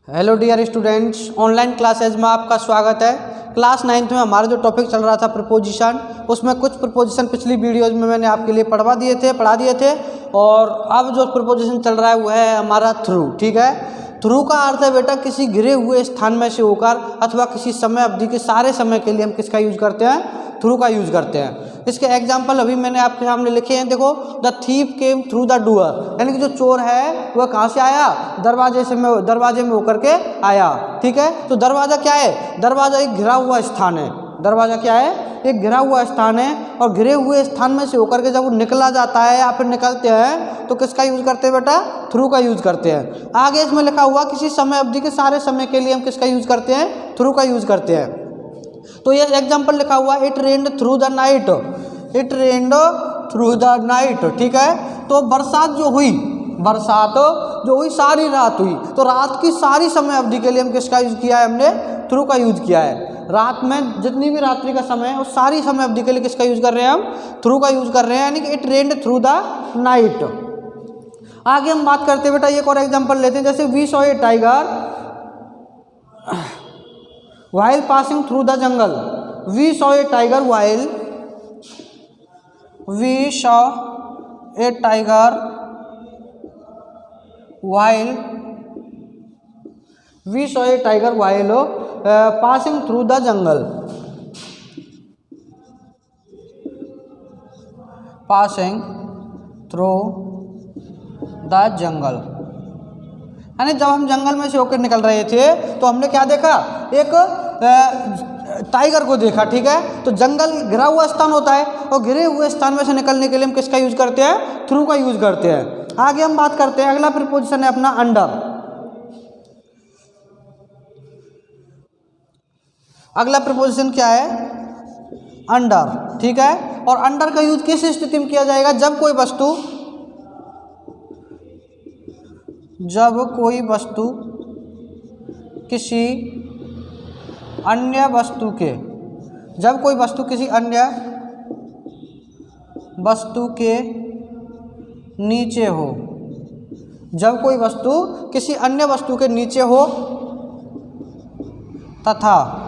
Hello dear students, online classes में आपका स्वागत है। क्लास 9th में हमारा जो टॉपिक चल रहा था प्रपोजिशन, उसमें कुछ प्रपोजिशन पिछली वीडियोज में मैंने आपके लिए पढ़ा दिए थे और अब जो प्रपोजिशन चल रहा है वो है हमारा थ्रू। ठीक है, थ्रू का अर्थ है बेटा किसी घिरे हुए स्थान में से होकर अथवा किसी समय अवधि के सारे समय के लिए हम किसका यूज करते हैं, थ्रू का यूज करते हैं। इसके एग्जाम्पल अभी मैंने आपके सामने लिखे हैं। देखो, the thief came through the door, यानी कि जो चोर है वह कहाँ से आया, दरवाजे में होकर के आया। ठीक है, तो दरवाजा क्या है, दरवाजा एक घिरा हुआ स्थान है। दरवाजा क्या है, एक घिरा हुआ स्थान है और घिरे हुए स्थान में से होकर के जब वो निकला जाता है या फिर निकलते हैं तो किसका यूज करते हैं बेटा, थ्रू का यूज करते हैं। आगे इसमें लिखा हुआ किसी समय अवधि के सारे समय के लिए हम किसका यूज करते हैं, थ्रू का यूज करते हैं। तो ये एग्जाम्पल लिखा हुआ it rained through the night, it rained through the night. ठीक है, तो बरसात जो हुई सारी रात हुई, तो रात की सारी समय अवधि के लिए हम किसका यूज किया है, हमने थ्रू का यूज किया है। रात में जितनी भी रात्रि का समय है उस सारी समय अवधि के लिए किसका यूज कर रहे हैं, हम थ्रू का यूज कर रहे हैं, यानी कि it rained through the night. आगे हम बात करते हैं बेटा, एक और एग्जाम्पल लेते हैं। जैसे we saw a tiger while passing through the jungle, we saw a tiger while we saw a tiger while we saw a tiger while passing through the jungle, passing through the jungle। यानी जब हम जंगल में से होकर निकल रहे थे तो हमने क्या देखा, एक टाइगर को देखा। ठीक है, तो जंगल घिरा हुआ स्थान होता है और घिरे हुए स्थान में से निकलने के लिए हम किसका यूज करते हैं, थ्रू का यूज करते हैं। आगे हम बात करते हैं, अगला प्रीपोजिशन है अपना अंडर। अगला प्रीपोजिशन क्या है, अंडर। ठीक है, और अंडर का यूज किस स्थिति में किया जाएगा, जब कोई वस्तु किसी अन्य वस्तु के, जब कोई वस्तु किसी अन्य वस्तु के नीचे हो, जब कोई वस्तु किसी अन्य वस्तु के नीचे हो तथा,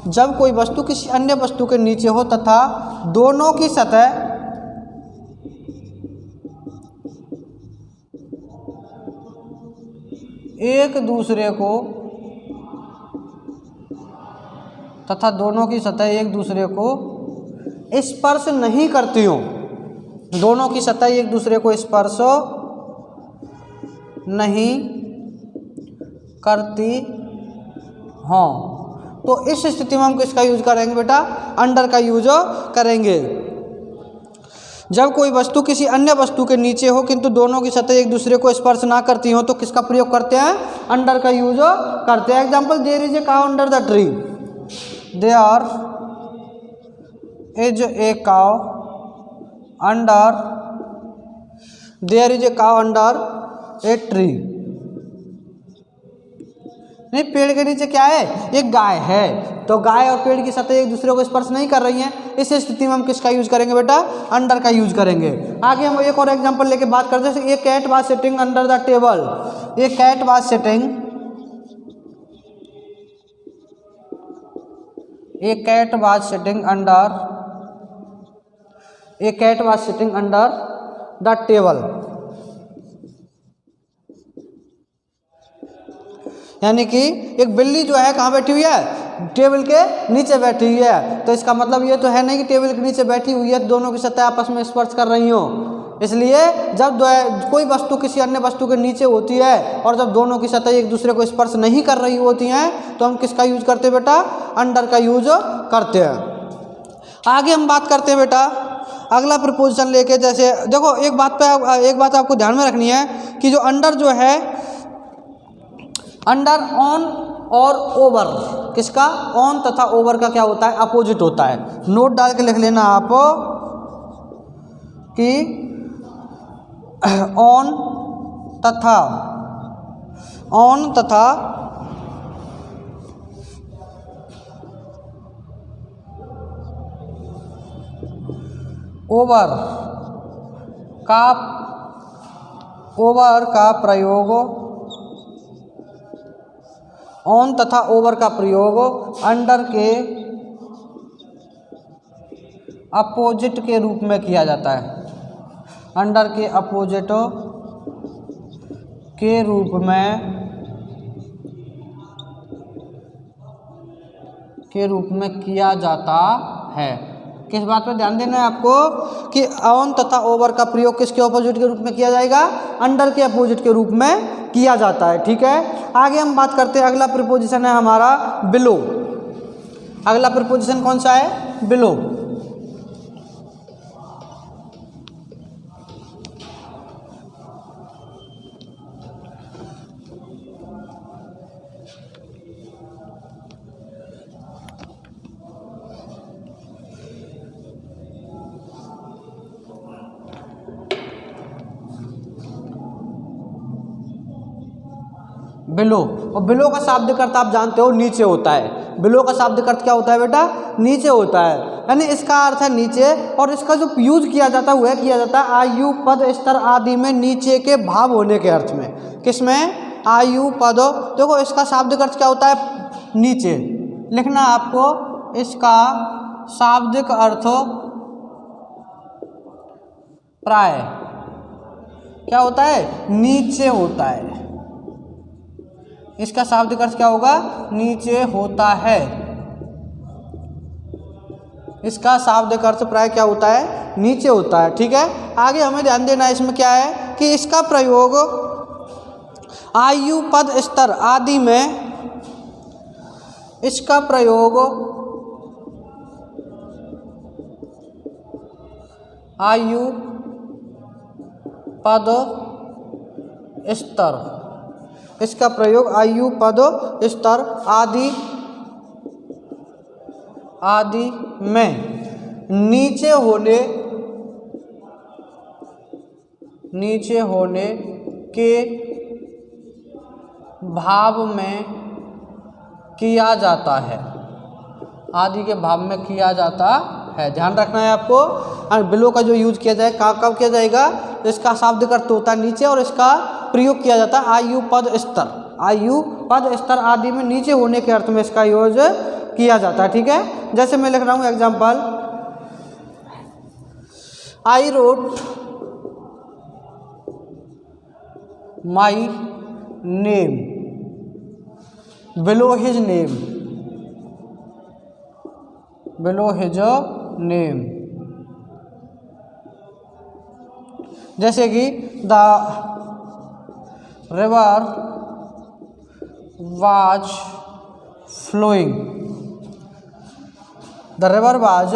जब कोई वस्तु किसी अन्य वस्तु के नीचे हो तथा दोनों की सतह एक दूसरे को स्पर्श नहीं करती हो, दोनों की सतह एक दूसरे को स्पर्श नहीं करती हों, तो इस स्थिति में हम किसका यूज करेंगे बेटा, अंडर का यूज करेंगे। जब कोई वस्तु किसी अन्य वस्तु के नीचे हो किंतु दोनों की सतह एक दूसरे को स्पर्श ना करती हो तो किसका प्रयोग करते हैं, अंडर का यूज करते हैं। Example, there is a cow under the tree, there is a cow under, there is a cow under a tree. नहीं, पेड़ के नीचे क्या है, एक गाय है, तो गाय और पेड़ की सतह एक दूसरे को स्पर्श नहीं कर रही हैं, इस स्थिति में हम किसका यूज करेंगे बेटा, अंडर का यूज करेंगे। आगे हम एक और एग्जांपल लेके बात करते हैं। A cat was sitting under the table, a cat was sitting, a cat was sitting under, a cat was sitting under the table, यानी कि एक बिल्ली जो है कहाँ बैठी हुई है, टेबल के नीचे बैठी हुई है। तो इसका मतलब ये तो है नहीं कि टेबल के नीचे बैठी हुई है दोनों की सतह आपस में स्पर्श कर रही हो। इसलिए जब कोई वस्तु किसी अन्य वस्तु के नीचे होती है और जब दोनों की सतह एक दूसरे को स्पर्श नहीं कर रही होती हैं तो हम किसका यूज करते हैं बेटा, अंडर का यूज करते हैं। आगे हम बात करते हैं बेटा अगला प्रपोजिशन लेके। जैसे देखो, एक बात आपको ध्यान में रखनी है कि जो अंडर जो है, अंडर ऑन और ओवर, किसका, ऑन तथा ओवर का क्या होता है, अपोजिट होता है। नोट डाल के लिख लेना आप कि ऑन तथा ओवर का प्रयोग ऑन तथा ओवर का प्रयोग अंडर के अपोजिट के रूप में किया जाता है। अंडर के अपोजिट के रूप में किया जाता है। किस बात पर ध्यान देना है आपको कि ऑन तथा ओवर का प्रयोग किसके अपोजिट के रूप में किया जाएगा? अंडर के अपोजिट के रूप में किया जाता है। ठीक है, आगे हम बात करते हैं। अगला प्रीपोजिशन है हमारा बिलो। अगला प्रीपोजिशन कौन सा है? बिलो। बिलो, और बिलो का शाब्दिक अर्थ आप जानते हो नीचे होता है। बिलो का शाब्दिक अर्थ क्या होता है बेटा? नीचे होता है, यानी इसका अर्थ है नीचे। और इसका जो यूज किया जाता है वह किया जाता है आयु, पद, स्तर आदि में नीचे के भाव होने के अर्थ में। किसमें? आयु, पद। देखो इसका शाब्दिक अर्थ क्या होता है? नीचे। लिखना आपको, इसका शाब्दिक अर्थ प्राय क्या होता है? नीचे होता है। इसका शाब्दिक अर्थ क्या होगा? नीचे होता है। इसका शाब्दिक अर्थ प्राय क्या होता है? नीचे होता है। ठीक है, आगे हमें ध्यान देना है इसमें क्या है कि इसका प्रयोग आयु, पद, स्तर आदि में, इसका प्रयोग आयु, पद, स्तर, इसका प्रयोग आयु, पद, स्तर आदि में नीचे होने के भाव में किया जाता है। आदि के भाव में किया जाता है, ध्यान रखना है आपको। और बिलो का जो यूज किया जाए कब किया जाएगा? इसका शाब्दिक अर्थ होता है नीचे, और इसका प्रयोग किया जाता है आयु, पद, स्तर। आयु, पद, स्तर आदि में नीचे होने के अर्थ में इसका यूज किया जाता है। ठीक है, जैसे मैं लिख रहा हूँ example, I wrote my name below his name, below his name. जैसे कि the river was flowing, the river was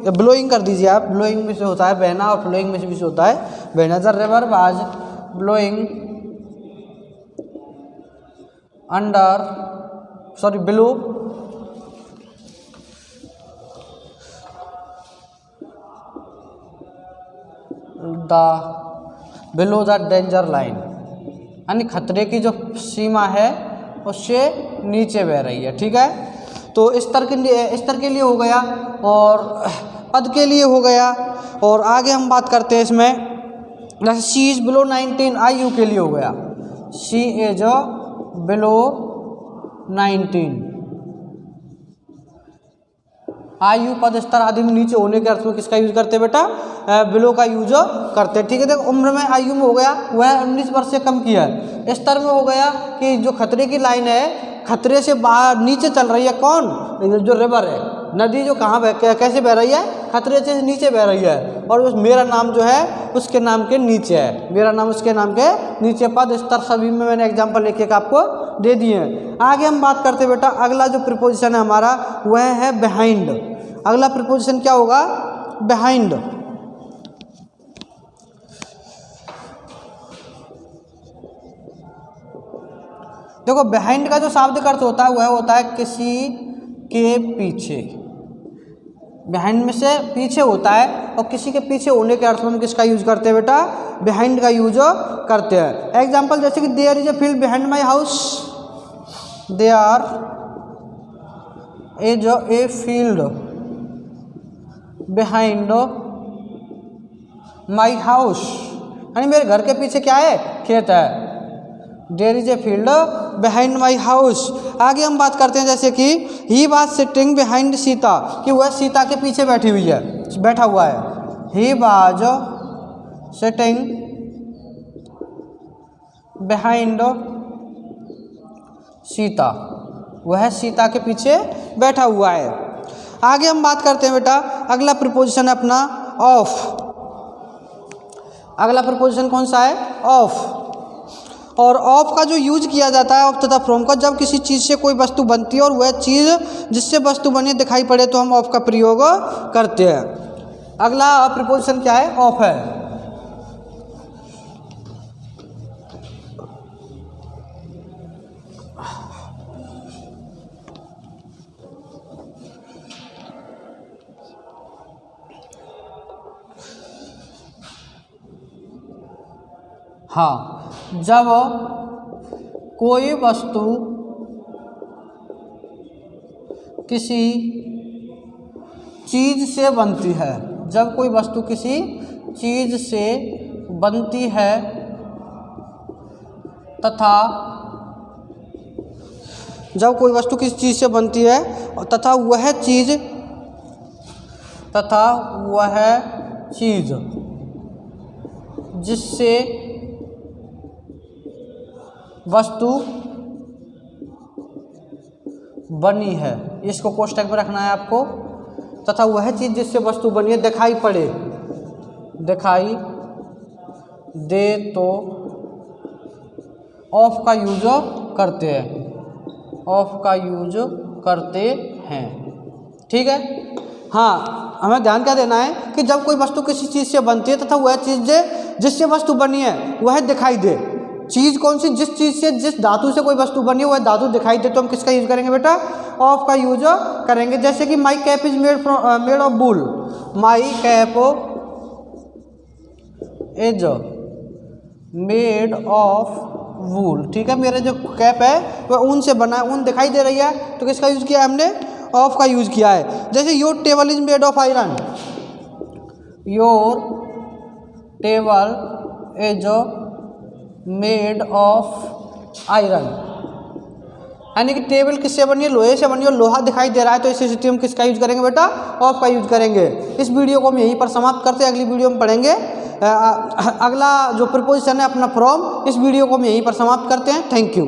blowing कर दीजिए आप। ब्लोइंग में से होता है बहना, और फ्लोइंग में से भी होता है बहना। The river was blowing below the danger line, यानी खतरे की जो सीमा है उससे नीचे बह रही है। ठीक है, तो स्तर के लिए हो गया, और पद के लिए हो गया। और आगे हम बात करते हैं इसमें, जैसे शी इज बिलो 19 आयु के लिए हो गया, शी इज बिलो 19। आयु, पद, स्तर आदि में नीचे होने के अर्थ में किसका यूज करते हैं बेटा? बिलो का यूज करते हैं। ठीक है, देखो उम्र में आयु में हो गया वह 19 वर्ष से कम की है। स्तर में हो गया कि जो खतरे की लाइन है, खतरे से बाहर नीचे चल रही है। कौन? जो रिवर है, नदी जो कहाँ कैसे बह रही है? खतरे से नीचे बह रही है, और उस मेरा नाम जो है उसके नाम के नीचे है। मेरा नाम उसके नाम के नीचे। पद, स्तर सभी में मैंने एग्जाम्पल एक एक आपको दे दिए हैं। आगे हम बात करते बेटा, अगला जो प्रीपोजिशन है हमारा वह है बिहाइंड। अगला प्रीपोजिशन क्या होगा? बिहाइंड। देखो बिहाइंड का जो शाब्दिक अर्थ होता है वह होता है किसी के पीछे। बिहाइंड में से पीछे होता है, और किसी के पीछे होने के अर्थ में हम किसका यूज करते हैं बेटा? बिहाइंड का यूज करते हैं। एग्जाम्पल जैसे कि there is a field behind my house, there is a field behind my house, यानी मेरे घर के पीछे क्या है? खेत है। There is a field behind my house. आगे हम बात करते हैं जैसे कि he was sitting behind Sita, कि वह सीता के पीछे बैठी हुई है, बैठा हुआ है। ही वाज सिटिंग बिहाइंड सीता, वह सीता के पीछे बैठा हुआ है। आगे हम बात करते हैं बेटा, अगला प्रीपोजिशन है अपना ऑफ। अगला प्रीपोजिशन कौन सा है? ऑफ। और ऑफ का जो यूज किया जाता है ऑफ तथा फ्रॉम का, जब किसी चीज़ से कोई वस्तु बनती है और वह चीज़ जिससे वस्तु बनी दिखाई पड़े तो हम ऑफ का प्रयोग करते हैं। अगला प्रीपोजिशन क्या है? ऑफ है। हाँ, जब कोई वस्तु किसी चीज़ से बनती है, जब कोई वस्तु किसी चीज़ से बनती है तथा जब कोई वस्तु किसी चीज़ से बनती है तथा वह चीज़ जिससे वस्तु बनी है, इसको कोष्टक में रखना है आपको, तथा वह चीज़ जिससे वस्तु बनी है दिखाई पड़े, दिखाई दे तो ऑफ का यूज करते हैं, ऑफ का यूज करते हैं। ठीक है। हाँ, हमें ध्यान क्या देना है कि जब कोई वस्तु किसी चीज़ से बनती है तथा वह चीज़ जिससे वस्तु बनी है वह दिखाई दे। चीज़ कौन सी? जिस चीज़ से, जिस धातु से कोई वस्तु बनी है वह धातु दिखाई दे तो हम किसका यूज करेंगे बेटा? ऑफ का यूज करेंगे। जैसे कि माई cap is made of wool, my cap is made of wool. ठीक है, मेरा जो कैप है वह ऊन से बना है, ऊन दिखाई दे रही है तो किसका यूज किया हमने? ऑफ का यूज किया है। जैसे your table is made of iron, your table is made of iron, यानी कि टेबल किससे बनी है? लोहे से बनी है, लोहा दिखाई दे रहा है तो इस स्थिति में किसका यूज करेंगे बेटा? ऑफ का यूज करेंगे। इस वीडियो को हम यहीं पर समाप्त करते हैं, अगली वीडियो में पढ़ेंगे अगला जो प्रीपोजिशन है अपना फ्रॉम। इस वीडियो को हम यहीं पर समाप्त करते हैं। Thank you.